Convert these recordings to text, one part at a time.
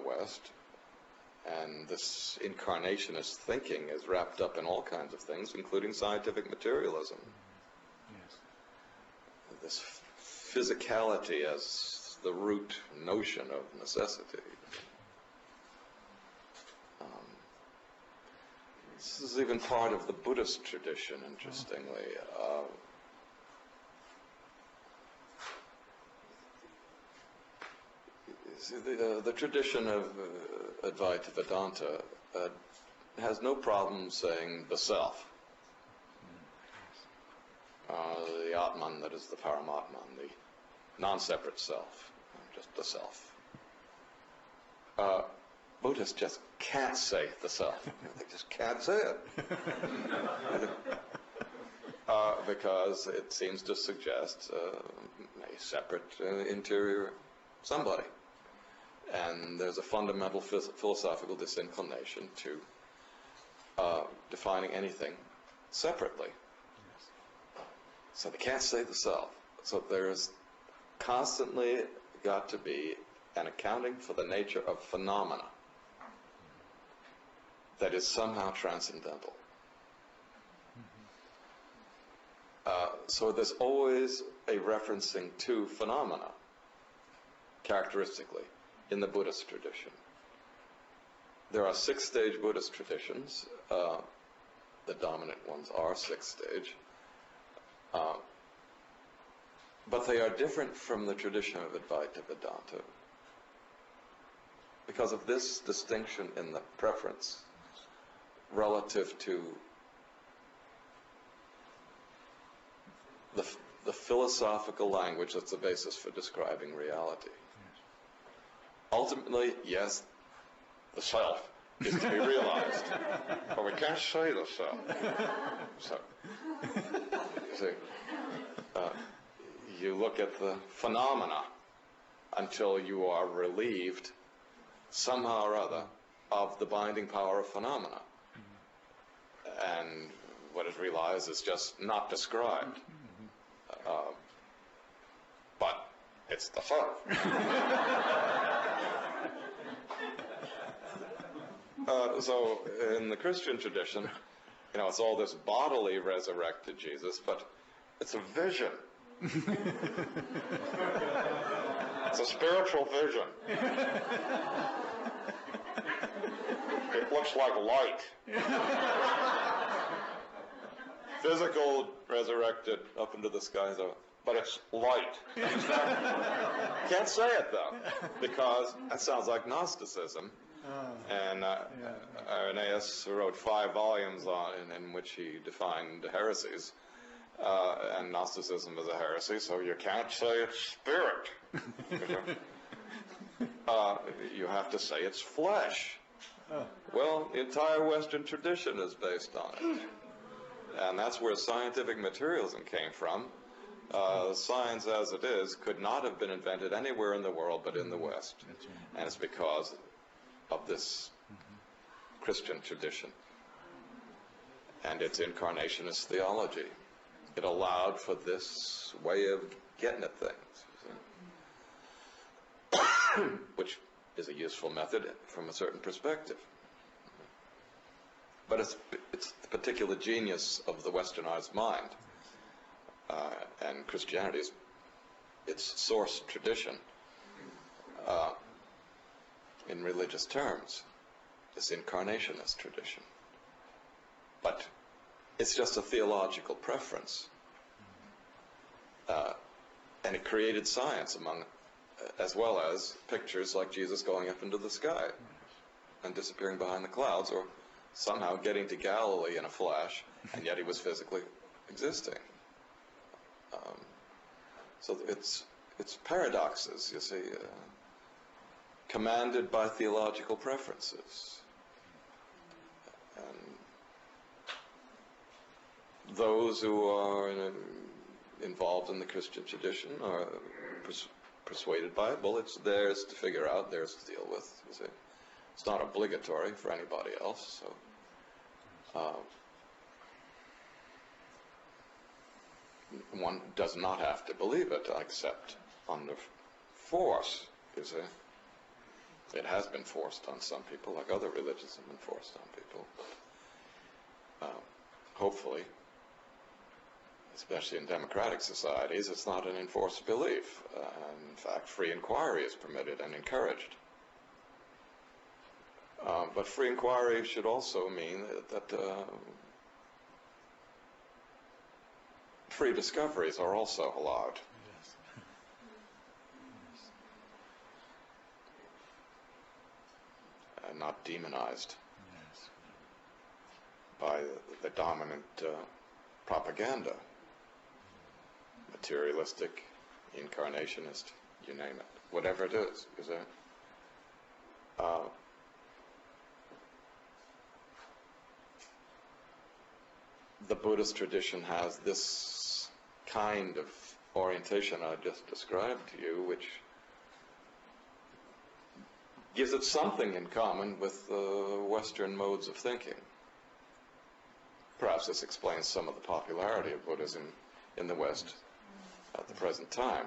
West, and this incarnationist thinking is wrapped up in all kinds of things, including scientific materialism. Yes. This physicality as the root notion of necessity. This is even part of the Buddhist tradition, interestingly. The tradition of Advaita Vedanta has no problem saying the self. The Atman, that is the Paramatman, the non-separate self, just the self. Buddhists just can't say the self. They just can't say it. Because it seems to suggest a separate interior somebody. And there's a fundamental philosophical disinclination to defining anything separately. Yes. So they can't say the self. So there's constantly got to be an accounting for the nature of phenomena that is somehow transcendental. So there's always a referencing to phenomena, characteristically, in the Buddhist tradition. There are 6-stage Buddhist traditions. The dominant ones are 6-stage. But they are different from the tradition of Advaita Vedanta because of this distinction in the preference relative to the philosophical language that's the basis for describing reality. Yes. Ultimately, yes, the self is to be realized, but we can't say the self. So, you see, you look at the phenomena until you are relieved somehow or other of the binding power of phenomena. And what is realized is just not described. But it's the self. So in the Christian tradition, it's all this bodily resurrected Jesus, but it's a vision. It's a spiritual vision. It looks like light. Physical resurrected up into the skies, but it's light. Can't say it though, because that sounds like Gnosticism. And Irenaeus wrote 5 volumes in which he defined heresies. And Gnosticism is a heresy, so you can't say it's spirit. You have to say it's flesh. Well, the entire Western tradition is based on it. And that's where scientific materialism came from. Science as it is could not have been invented anywhere in the world but in the West. And it's because of this Christian tradition and its incarnationist theology. It allowed for this way of getting at things, which is a useful method from a certain perspective. But it's the particular genius of the westernized mind, and Christianity's its source tradition in religious terms, this incarnationist tradition. But it's just a theological preference, and it created science as well as pictures like Jesus going up into the sky and disappearing behind the clouds, or somehow getting to Galilee in a flash, and yet he was physically existing. So it's paradoxes, you see, commanded by theological preferences. And those who are involved in the Christian tradition are persuaded by it. Well, it's theirs to figure out, theirs to deal with, you see. It's not obligatory for anybody else, so one does not have to believe it except under force, you see. It has been forced on some people, like other religions have been forced on people. Hopefully, especially in democratic societies, it's not an enforced belief. In fact, free inquiry is permitted and encouraged. But free inquiry should also mean that free discoveries are also allowed. Yes. And not demonized Yes. by the dominant propaganda. Materialistic, incarnationist, you name it. Whatever it is it? The Buddhist tradition has this kind of orientation I just described to you, which gives it something in common with Western modes of thinking. Perhaps this explains some of the popularity of Buddhism in the West at the present time.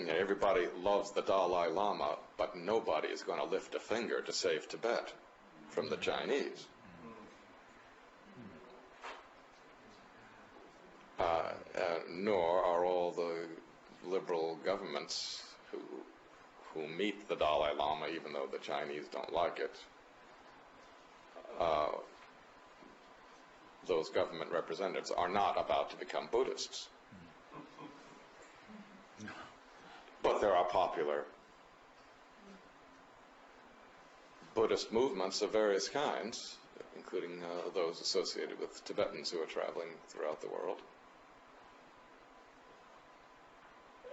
Everybody loves the Dalai Lama, but nobody is going to lift a finger to save Tibet from the Chinese. Nor are all the liberal governments who meet the Dalai Lama, even though the Chinese don't like it, those government representatives are not about to become Buddhists. But there are popular Buddhist movements of various kinds, including those associated with Tibetans who are traveling throughout the world.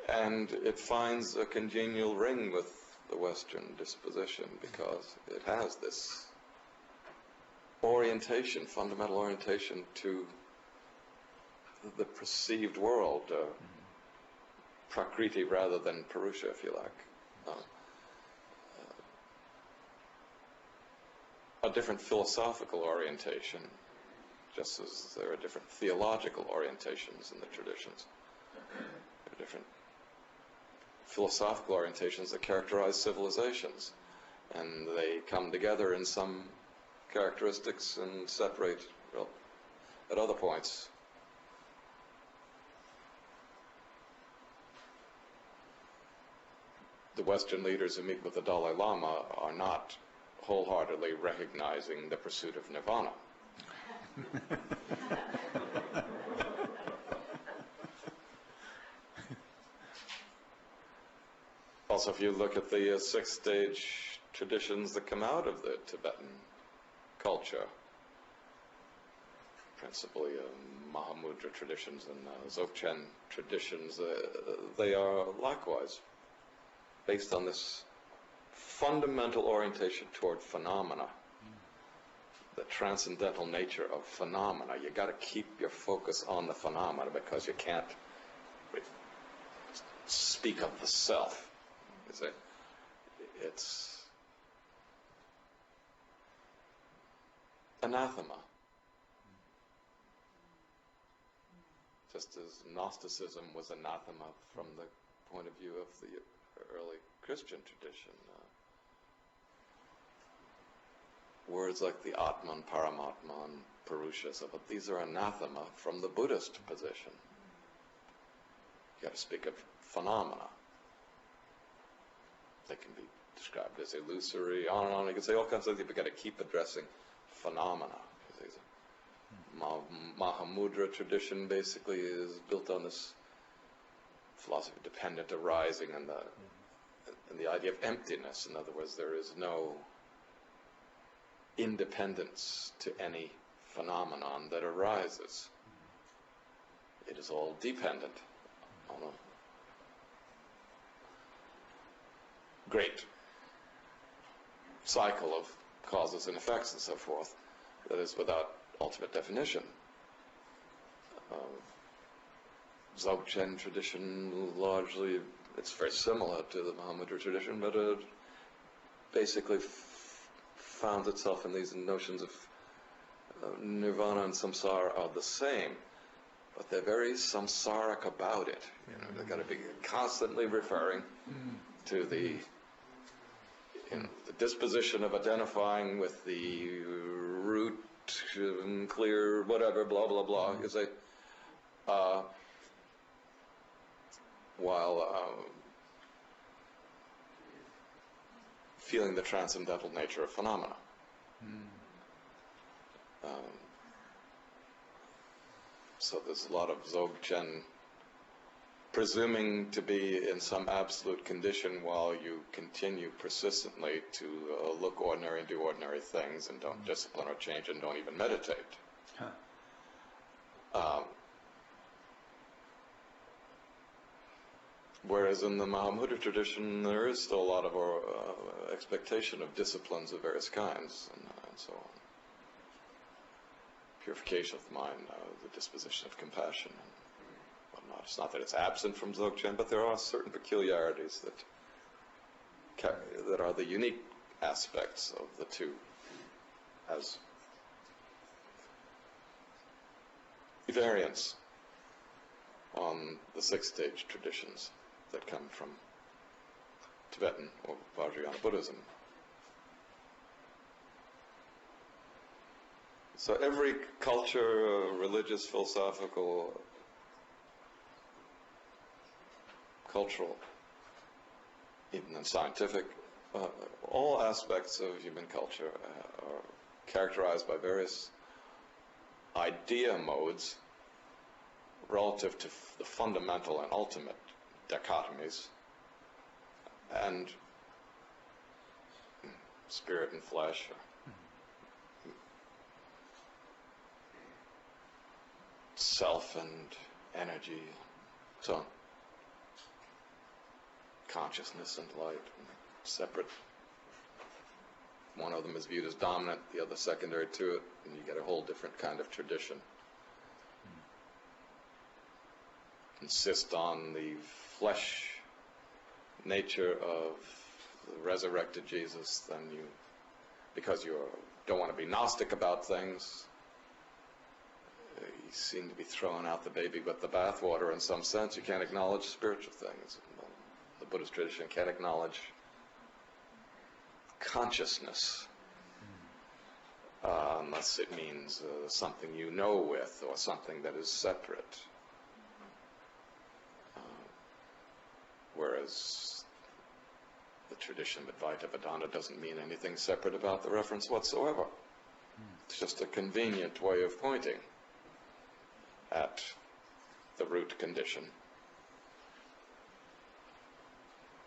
And it finds a congenial ring with the Western disposition because it has this orientation, fundamental orientation to the perceived world, Prakriti rather than Purusha, if you like. A different philosophical orientation, just as there are different theological orientations in the traditions. There are different philosophical orientations that characterize civilizations, and they come together in some characteristics and separate, well, at other points. The Western leaders who meet with the Dalai Lama are not wholeheartedly recognizing the pursuit of nirvana. Also, if you look at the six-stage traditions that come out of the Tibetan culture, principally Mahamudra traditions and Dzogchen traditions, they are likewise based on this fundamental orientation toward phenomena, the transcendental nature of phenomena. You got to keep your focus on the phenomena because you can't speak of the self. It's anathema. Just as Gnosticism was anathema from the point of view of the early Christian tradition. Words like the Atman, Paramatman, Purusha, but these are anathema from the Buddhist position. You got to speak of phenomena. They can be described as illusory, on and on. You can say all kinds of things, but you've got to keep addressing phenomena. Mahamudra tradition basically is built on this philosophy of dependent arising and the idea of emptiness. In other words, there is no independence to any phenomenon that arises. It is all dependent on a great cycle of causes and effects and so forth that is without ultimate definition. Dzogchen tradition, largely, it's very similar to the Mahamudra tradition, but it basically found itself in these notions of nirvana and samsara are the same. but they're very samsaric about it. You know, they've got to be constantly referring to the, you know, the disposition of identifying with the root, clear, whatever, blah, blah, blah. You say, while feeling the transcendental nature of phenomena. So there's a lot of Dzogchen presuming to be in some absolute condition while you continue persistently to look ordinary and do ordinary things and don't discipline or change and don't even meditate. Whereas in the Mahamudra tradition, there is still a lot of expectation of disciplines of various kinds and so on. Purification of the mind, the disposition of compassion and whatnot. It's not that it's absent from Dzogchen, but there are certain peculiarities that are the unique aspects of the two as variants on the six-stage traditions that come from Tibetan or Vajrayana Buddhism. So every culture, religious, philosophical, cultural, even scientific, all aspects of human culture are characterized by various idea modes relative to the fundamental and ultimate dichotomies, and spirit and flesh, self and energy, so on. Consciousness and light, separate. One of them is viewed as dominant, the other secondary to it, and you get a whole different kind of tradition. Insist on the flesh nature of the resurrected Jesus, then because you don't want to be Gnostic about things, you seem to be throwing out the baby with the bathwater in some sense. You can't acknowledge spiritual things. The Buddhist tradition can't acknowledge consciousness unless it means something you know with or something that is separate. Whereas the tradition of Advaita Vedanta doesn't mean anything separate about the reference whatsoever. It's just a convenient way of pointing at the root condition.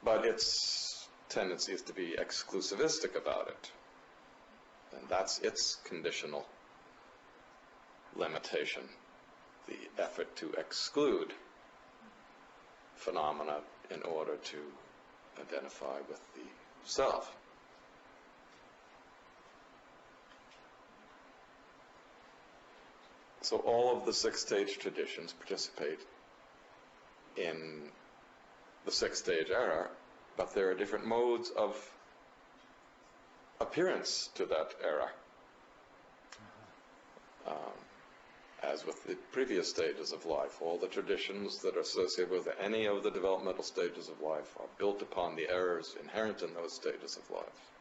But its tendency is to be exclusivistic about it. And that's its conditional limitation, the effort to exclude phenomena in order to identify with the self. So all of the six-stage traditions participate in the six-stage era, but there are different modes of appearance to that era. As with the previous stages of life, all the traditions that are associated with any of the developmental stages of life are built upon the errors inherent in those stages of life.